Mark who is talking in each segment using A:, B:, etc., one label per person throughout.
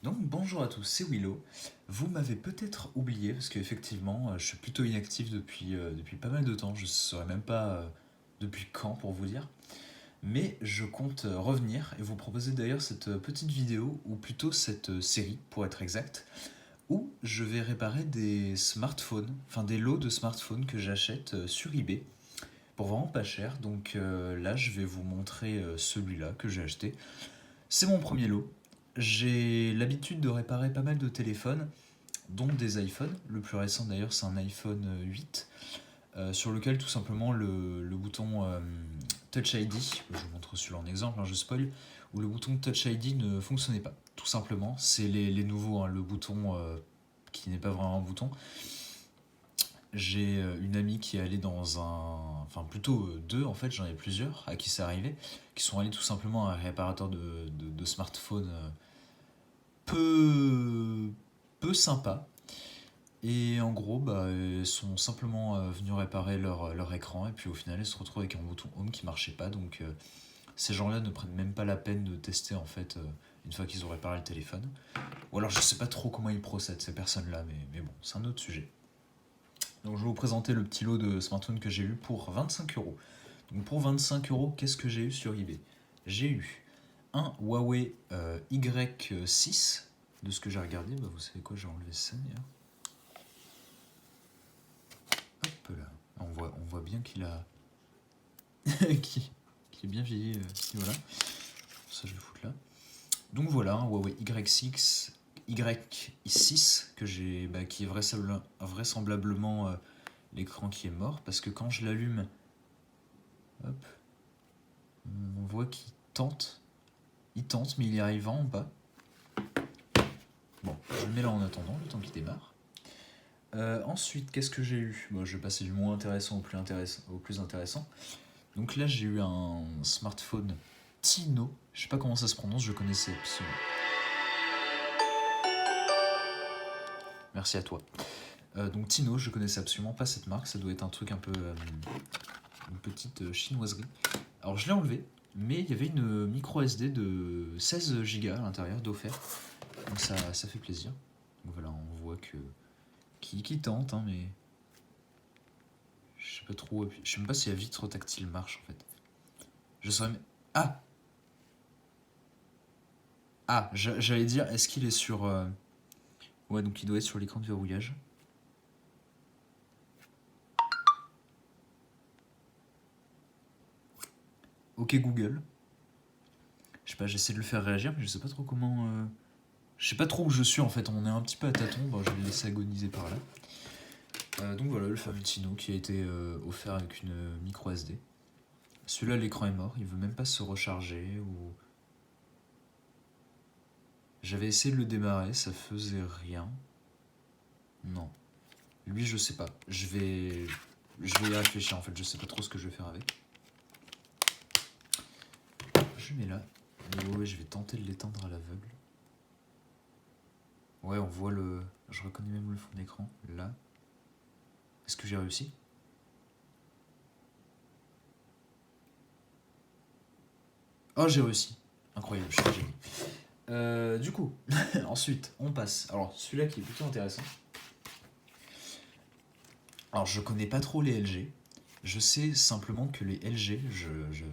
A: Donc bonjour à tous, c'est Willow. Vous m'avez peut-être oublié parce qu'effectivement je suis plutôt inactif depuis pas mal de temps, je ne saurais même pas depuis quand pour vous dire. Mais je compte revenir et vous proposer d'ailleurs cette petite vidéo, ou plutôt cette série pour être exact, où je vais réparer des smartphones, enfin des lots de smartphones que j'achète sur eBay pour vraiment pas cher. Donc là je vais vous montrer celui-là que j'ai acheté. C'est mon premier lot. J'ai l'habitude de réparer pas mal de téléphones, dont des iPhones. Le plus récent d'ailleurs, c'est un iPhone 8, sur lequel tout simplement le bouton Touch ID, je vous montre celui-là en exemple, hein, je spoil, où le bouton Touch ID ne fonctionnait pas. Tout simplement, c'est les nouveaux, hein, le bouton qui n'est pas vraiment un bouton. J'ai une amie qui est allée dans un. Enfin, plutôt deux en fait, j'en ai plusieurs à qui c'est arrivé, qui sont allés tout simplement à un réparateur de smartphone peu, peu sympa. Et en gros, bah, ils sont simplement venus réparer leur écran et puis au final, ils se retrouvent avec un bouton Home qui marchait pas. Donc ces gens-là ne prennent même pas la peine de tester en fait une fois qu'ils ont réparé le téléphone. Ou alors je sais pas trop comment ils procèdent ces personnes-là, mais bon, c'est un autre sujet. Donc je vais vous présenter le petit lot de smartphones que j'ai eu pour 25 euros. Donc pour 25 euros, qu'est-ce que j'ai eu sur eBay? J'ai eu un Huawei Y6. De ce que j'ai regardé, bah vous savez quoi, j'ai enlevé ça d'ailleurs. Hop là. On voit bien qu'il a. qu'il est bien vieilli. Voilà. Ça, je vais foutre là. Donc voilà, un Huawei Y6 que j'ai, bah, qui est vraisemblablement l'écran qui est mort. Parce que quand je l'allume, hop, on voit qu'il tente. Il tente, mais il y arrive vraiment pas. Bon, je le mets là en attendant, le temps qu'il démarre. Ensuite, qu'est-ce que j'ai eu? Bon, je vais passer du moins intéressant au plus intéressant. Donc là, j'ai eu un smartphone Tino. Je sais pas comment ça se prononce, je connaissais absolument. Merci à toi. Donc Tino, je connaissais absolument pas cette marque. Ça doit être un truc un peu. Une petite chinoiserie. Alors je l'ai enlevé, mais il y avait une micro SD de 16 Go à l'intérieur d'offert. Donc ça fait plaisir. Donc voilà, on voit que. Qui tente, hein, mais. Je sais pas trop. Je sais même pas si la vitre tactile marche en fait. Je saurais. Ah! Ah, j'allais dire, est-ce qu'il est sur. Ouais, donc il doit être sur l'écran de verrouillage. Ok Google. Je sais pas, j'essaie de le faire réagir, mais je sais pas trop comment. Je sais pas trop où je suis en fait, on est un petit peu à tâtons, bon, je vais le laisser agoniser par là. Donc voilà, le fameux Tino qui a été offert avec une micro SD. Celui-là, l'écran est mort, il veut même pas se recharger ou. J'avais essayé de le démarrer, ça faisait rien. Non. Lui, je sais pas. Je vais y réfléchir en fait, je sais pas trop ce que je vais faire avec. Je mets là. Ouais, je vais tenter de l'éteindre à l'aveugle. Ouais, on voit le. Je reconnais même le fond d'écran. Là. Est-ce que j'ai réussi? Oh, j'ai réussi. Incroyable, je suis un génie. Du coup, ensuite, on passe. Alors, celui-là qui est plutôt intéressant. Alors, je connais pas trop les LG. Je sais simplement que les LG,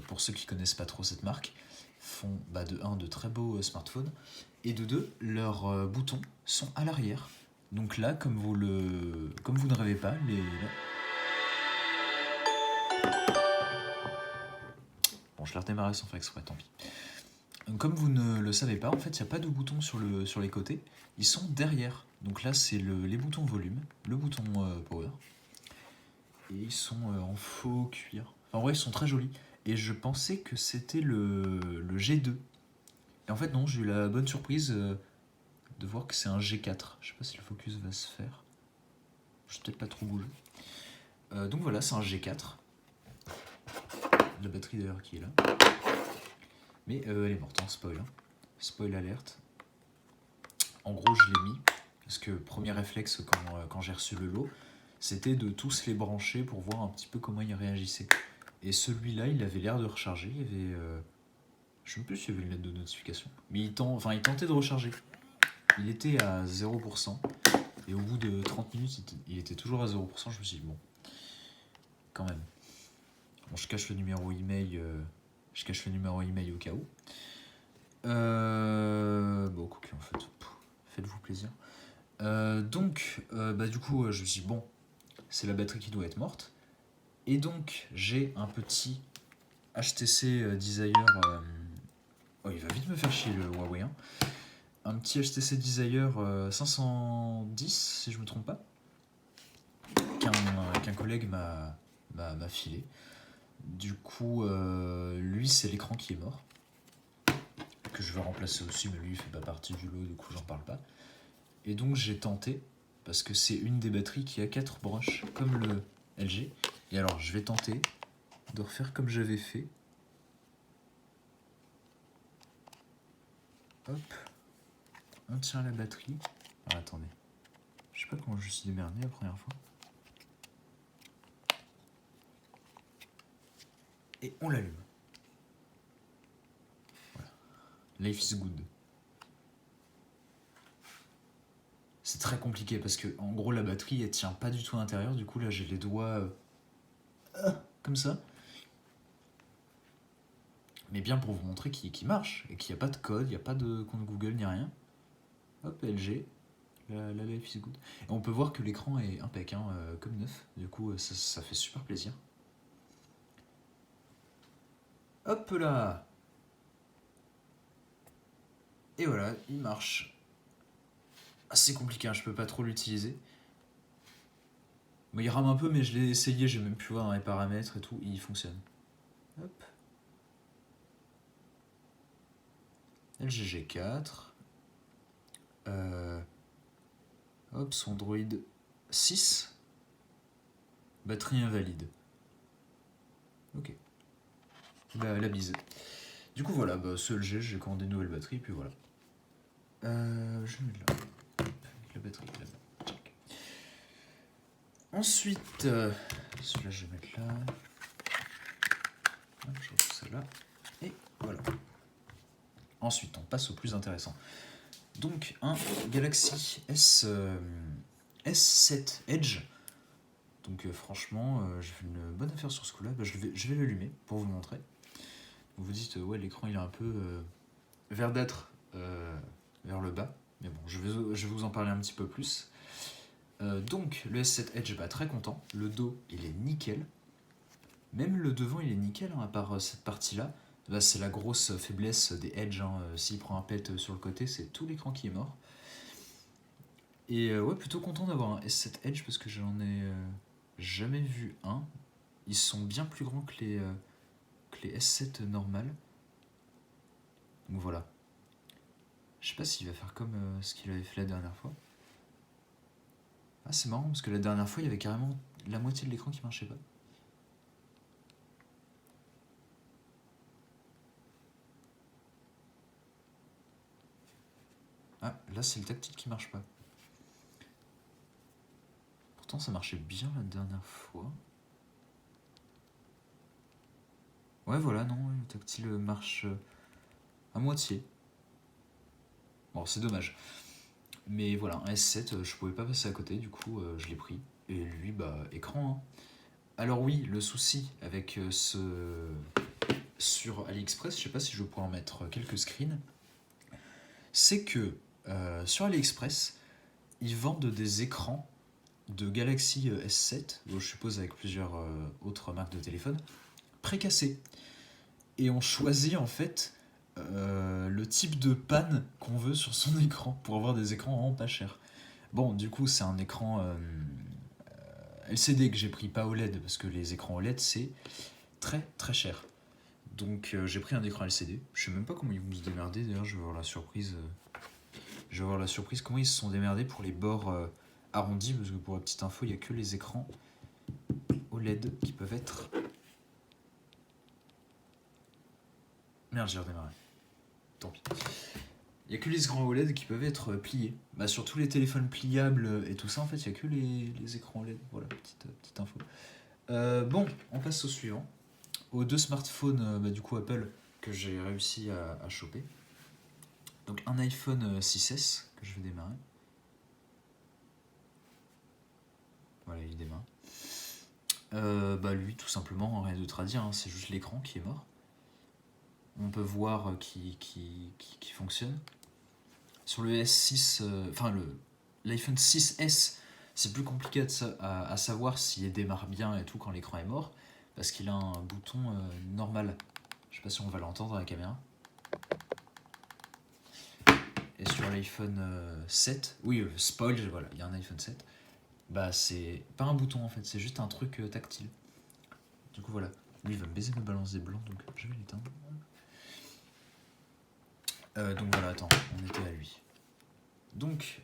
A: pour ceux qui connaissent pas trop cette marque, font bah, de 1 de très beaux smartphones et de 2 leurs boutons sont à l'arrière. Donc là, comme vous ne rêvez pas, bon, je l'ai redémarré sans faire exprès, tant pis. Comme vous ne le savez pas, en fait, il n'y a pas de boutons sur les côtés, ils sont derrière. Donc là, c'est les boutons volume, le bouton power, et ils sont en faux cuir. Enfin, ouais, ils sont très jolis. Et je pensais que c'était le G2. Et en fait, non, j'ai eu la bonne surprise de voir que c'est un G4. Je sais pas si le focus va se faire. Je vais peut-être pas trop bouger. Donc voilà, c'est un G4. La batterie d'ailleurs qui est là. Mais elle est morte, hein, spoil. Hein. Spoil alerte. En gros, je l'ai mis. Parce que premier réflexe quand j'ai reçu le lot, c'était de tous les brancher pour voir un petit peu comment il réagissait. Et celui-là, il avait l'air de recharger. Il y avait. Je ne sais plus s'il y avait une lettre de notification. Mais il tentait de recharger. il était à 0%. Et au bout de 30 minutes, il était toujours à 0%. Je me suis dit, bon, quand même. Bon, je cache le numéro email, au cas où. Bon, quoi en fait, faites-vous plaisir. Donc, du coup, je me suis dit, bon, c'est la batterie qui doit être morte. Et donc, j'ai un petit HTC Desire. Oh, il va vite me faire chier le Huawei. Hein. Un petit HTC Desire 510, si je me trompe pas, qu'un collègue m'a filé. Du coup, lui, c'est l'écran qui est mort, que je vais remplacer aussi, mais lui, il fait pas partie du lot, du coup, j'en parle pas. Et donc, j'ai tenté, parce que c'est une des batteries qui a 4 broches, comme le LG. Et alors, je vais tenter de refaire comme j'avais fait. Hop, on tient la batterie. Alors, attendez, je sais pas comment je me suis démerdé la première fois. Et on l'allume. Voilà. Life is good. C'est très compliqué parce que en gros la batterie elle tient pas du tout à l'intérieur. Du coup là j'ai les doigts comme ça. Mais bien pour vous montrer qu'il marche et qu'il n'y a pas de code, il n'y a pas de compte Google ni rien. Hop, LG, la Life is good. Et on peut voir que l'écran est impec, hein, comme neuf. Du coup ça fait super plaisir. Hop là. Et voilà, il marche. C'est compliqué, hein, je peux pas trop l'utiliser. Bon, il rame un peu, mais je l'ai essayé, j'ai même pu voir dans les paramètres et tout, il fonctionne. Hop. LG G4. Hop, son Android 6. Batterie invalide. Ok. La bise. Du coup, voilà, ce LG, j'ai commandé une nouvelle batterie, puis voilà. Je vais mettre là. Hop, avec la batterie là-bas. Ensuite, celui-là, je vais mettre là. Hop, je retrouve celle-là. Et voilà. Ensuite, on passe au plus intéressant. Donc, un Galaxy S7 Edge. Donc, franchement, j'ai fait une bonne affaire sur ce coup-là. Je vais l'allumer pour vous le montrer. Vous vous dites, ouais, l'écran il est un peu verdâtre vers le bas. Mais bon, je vais vous en parler un petit peu plus. Donc, le S7 Edge, très content. Le dos, il est nickel. Même le devant, il est nickel, hein, à part cette partie-là. Là, c'est la grosse faiblesse des Edge. Hein. S'il prend un pet sur le côté, c'est tout l'écran qui est mort. Et ouais, plutôt content d'avoir un S7 Edge parce que j'en ai jamais vu un. Ils sont bien plus grands que les S7 normales. Donc voilà. Je sais pas s'il va faire comme ce qu'il avait fait la dernière fois. Ah, c'est marrant parce que la dernière fois, il y avait carrément la moitié de l'écran qui marchait pas. Ah, là, c'est le tactile qui marche pas. Pourtant, ça marchait bien la dernière fois. Ouais, voilà, non, le tactile marche à moitié. Bon, c'est dommage. Mais voilà, un S7, je pouvais pas passer à côté, du coup, je l'ai pris. Et lui, écran. Hein. Alors oui, le souci avec sur AliExpress, je sais pas si je vais pouvoir en mettre quelques screens, c'est que sur AliExpress, ils vendent des écrans de Galaxy S7, je suppose avec plusieurs autres marques de téléphone, précassés. Et on choisit en fait le type de panne qu'on veut sur son écran pour avoir des écrans vraiment pas chers. Bon, du coup, c'est un écran LCD que j'ai pris, pas OLED, parce que les écrans OLED, c'est très très cher. Donc j'ai pris un écran LCD. Je sais même pas comment ils vont se démerder, d'ailleurs, je vais voir la surprise. Je vais voir la surprise, comment ils se sont démerdés pour les bords arrondis, parce que pour la petite info, il n'y a que les écrans OLED qui peuvent être... Merde, j'ai redémarré. Tant pis. Il n'y a que les écrans OLED qui peuvent être pliés. Sur tous les téléphones pliables et tout ça, en fait, il n'y a que les écrans OLED. Voilà, petite info. Bon, on passe au suivant. Aux deux smartphones, du coup, Apple, que j'ai réussi à choper. Donc un iPhone 6S, que je je vais démarrer. Voilà, il démarre. Lui, tout simplement, rien d'autre à dire, hein, c'est juste l'écran qui est mort. On peut voir qui fonctionne. Sur le S6, l'iPhone 6S, c'est plus compliqué à savoir s'il démarre bien et tout quand l'écran est mort, parce qu'il a un bouton normal. Je sais pas si on va l'entendre à la caméra. Et sur l'iPhone 7, oui, spoil, voilà, il y a un iPhone 7. C'est pas un bouton en fait, c'est juste un truc tactile. Du coup, voilà. Lui, il va me baiser ma balance des blancs, donc je vais l'éteindre. Donc voilà, attends, on était à lui. Donc,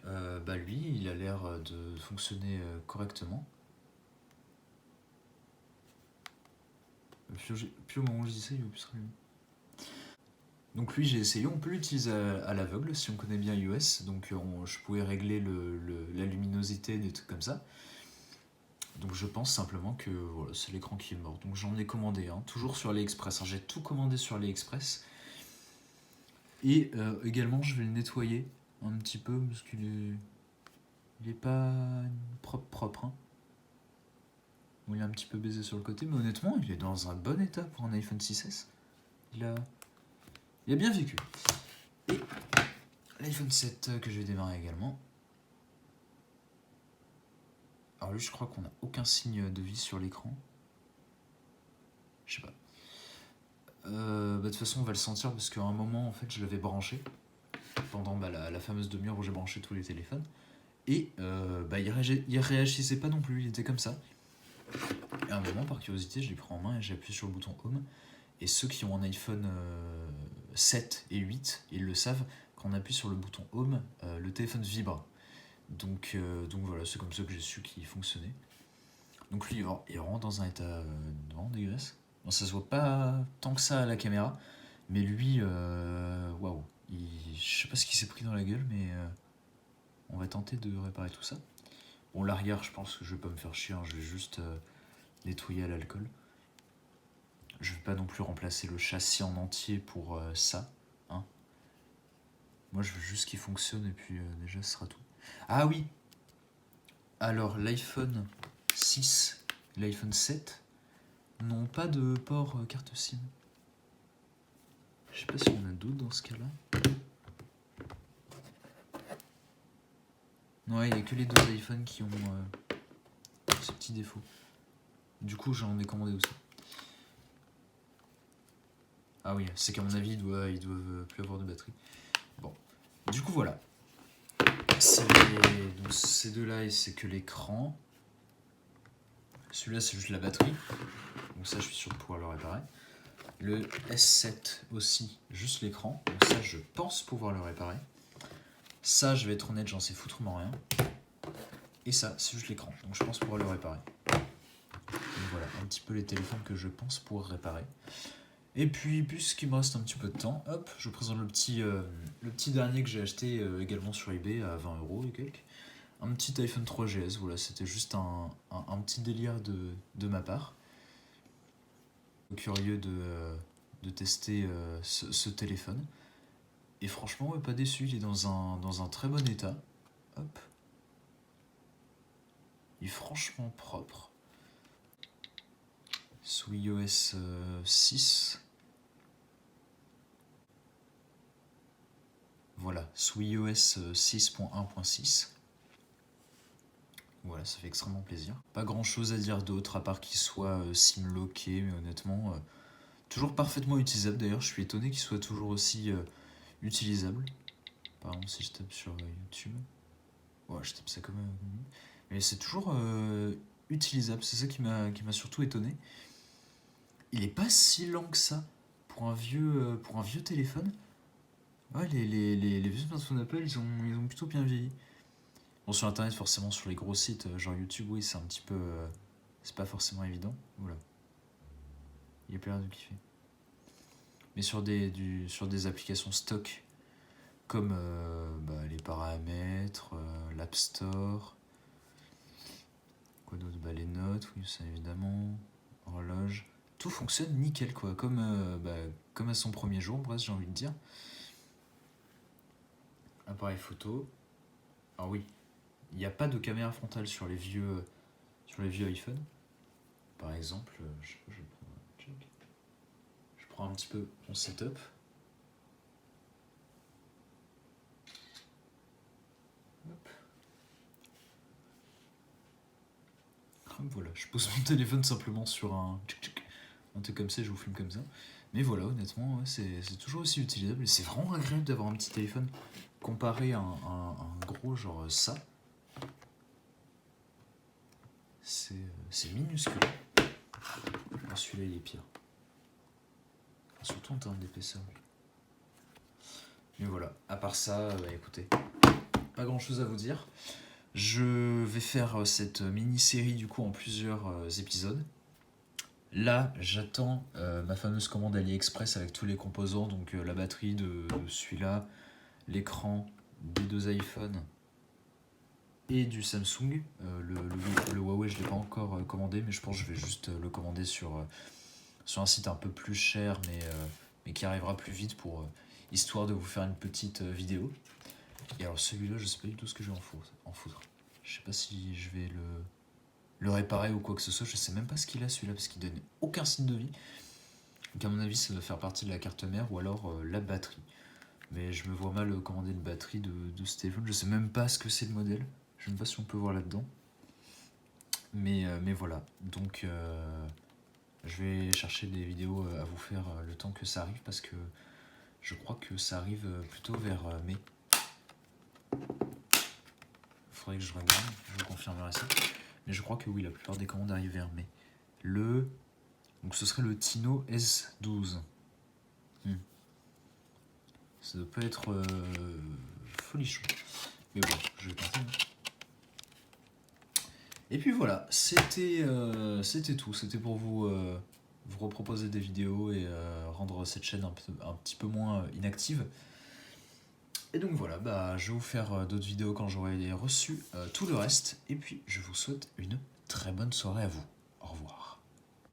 A: lui, il a l'air de fonctionner correctement. Plus au moment où je dis ça, il va plus se rallumer. Donc lui, j'ai essayé, on peut l'utiliser à l'aveugle si on connaît bien iOS. Donc je pouvais régler la luminosité, des trucs comme ça. Donc je pense simplement que voilà, c'est l'écran qui est mort. Donc j'en ai commandé un, toujours sur AliExpress. J'ai tout commandé sur AliExpress. Et également, je vais le nettoyer un petit peu parce qu'il est pas propre. Hein. Bon, il est un petit peu baisé sur le côté, mais honnêtement, il est dans un bon état pour un iPhone 6S. Il a bien vécu. Et l'iPhone 7 que je vais démarrer également. Alors lui, je crois qu'on n'a aucun signe de vis sur l'écran. Je sais pas. De toute façon, on va le sentir parce qu'à un moment, en fait, je l'avais branché pendant la fameuse demi-heure où j'ai branché tous les téléphones. Et il réagissait pas non plus, il était comme ça. Et à un moment, par curiosité, je l'ai pris en main et j'ai appuyé sur le bouton Home. Et ceux qui ont un iPhone 7 et 8, ils le savent, quand on appuie sur le bouton Home, le téléphone vibre. Donc voilà, c'est comme ça que j'ai su qu'il fonctionnait. Donc lui, il rentre dans un état vraiment dégueulasse. Bon, ça se voit pas tant que ça à la caméra, mais lui, waouh. Je sais pas ce qui s'est pris dans la gueule, mais on va tenter de réparer tout ça. Bon, l'arrière, je pense que je vais pas me faire chier, hein, je vais juste nettoyer à l'alcool. Je vais pas non plus remplacer le châssis en entier pour ça. Hein. Moi, je veux juste qu'il fonctionne et puis déjà, ce sera tout. Ah oui. Alors, l'iPhone 6, l'iPhone 7 n'ont pas de port carte SIM. Je sais pas si on a d'autres dans ce cas-là. Ouais, il n'y a que les deux iPhones qui ont ce petit défaut. Du coup, j'en ai commandé aussi. Ah oui, c'est qu'à mon avis, ils doivent plus avoir de batterie. Bon, du coup, voilà. Donc, ces deux-là, c'est que l'écran. Celui-là, c'est juste la batterie. Donc ça, je suis sûr de pouvoir le réparer. Le S7 aussi, juste l'écran. Donc ça, je pense pouvoir le réparer. Ça, je vais être honnête, j'en sais foutrement rien. Et ça, c'est juste l'écran. Donc je pense pouvoir le réparer. Donc voilà, un petit peu les téléphones que je pense pouvoir réparer. Et puis, puisqu'il me reste un petit peu de temps, hop, je vous présente le petit dernier que j'ai acheté également sur eBay à 20€ et quelques. Un petit iPhone 3GS, voilà, c'était juste un petit délire de ma part. Curieux de tester ce téléphone. Et franchement, ouais, pas déçu, il est dans un très bon état. Hop. Il est franchement propre. Sous iOS 6. Voilà, sous iOS 6.1.6. Voilà, ça fait extrêmement plaisir. Pas grand chose à dire d'autre à part qu'il soit sim-locké, mais honnêtement, toujours parfaitement utilisable. D'ailleurs, je suis étonné qu'il soit toujours aussi utilisable. Par exemple, si je tape sur YouTube. Ouais, je tape ça comme mais c'est toujours utilisable, c'est ça qui m'a surtout étonné. Il est pas si lent que ça pour un vieux téléphone. Ouais, les vieux smartphones Apple, ils ont plutôt bien vieilli. Bon, sur internet, forcément, sur les gros sites, genre YouTube, oui, c'est un petit peu. C'est pas forcément évident. Voilà. Il a plus l'air de kiffer. Mais sur des applications stock, comme les paramètres, l'App Store, quoi d'autre, les notes, oui, ça évidemment, horloge. Tout fonctionne nickel, quoi, comme à son premier jour, bref, j'ai envie de dire. Appareil photo, Ah oui, il n'y a pas de caméra frontale sur les vieux iPhone. Par exemple, je sais pas, je prends un petit peu mon setup. Hop. Voilà, je pose mon téléphone simplement sur un truc comme ça, je vous filme comme ça. Mais voilà, honnêtement, ouais, c'est toujours aussi utilisable et c'est vraiment agréable d'avoir un petit téléphone comparé à un gros genre ça. C'est minuscule. Ah, celui-là il est pire. Surtout en termes d'épaisseur. Mais voilà, à part ça, écoutez, pas grand chose à vous dire. Je vais faire cette mini-série du coup en plusieurs épisodes. Là, j'attends ma fameuse commande AliExpress avec tous les composants, donc la batterie de celui-là, l'écran des deux iPhones et du Samsung. Le Huawei, je ne l'ai pas encore commandé, mais je pense que je vais juste le commander sur un site un peu plus cher, mais qui arrivera plus vite pour histoire de vous faire une petite vidéo. Et alors celui-là, je sais pas du tout ce que je vais en foutre. Je sais pas si je vais le réparer ou quoi que ce soit. Je sais même pas ce qu'il a celui-là parce qu'il donne aucun signe de vie. Donc à mon avis, ça doit faire partie de la carte mère ou alors la batterie. Mais je me vois mal commander une batterie de ce téléphone. Je sais même pas ce que c'est le modèle. Je sais même pas si on peut voir là-dedans. Mais voilà. Donc je vais chercher des vidéos à vous faire le temps que ça arrive parce que je crois que ça arrive plutôt vers mai. Faudrait que je regarde, je vous confirmerai ça. Mais je crois que oui, la plupart des commandes arrivent vers mai. Donc ce serait le Tino S12. Ça doit pas être folichon. Mais bon, je vais tenter. Et puis voilà, c'était tout. C'était pour vous reproposer des vidéos et rendre cette chaîne un petit peu moins inactive. Et donc voilà, je vais vous faire d'autres vidéos quand j'aurai reçu tout le reste. Et puis je vous souhaite une très bonne soirée à vous. Au revoir.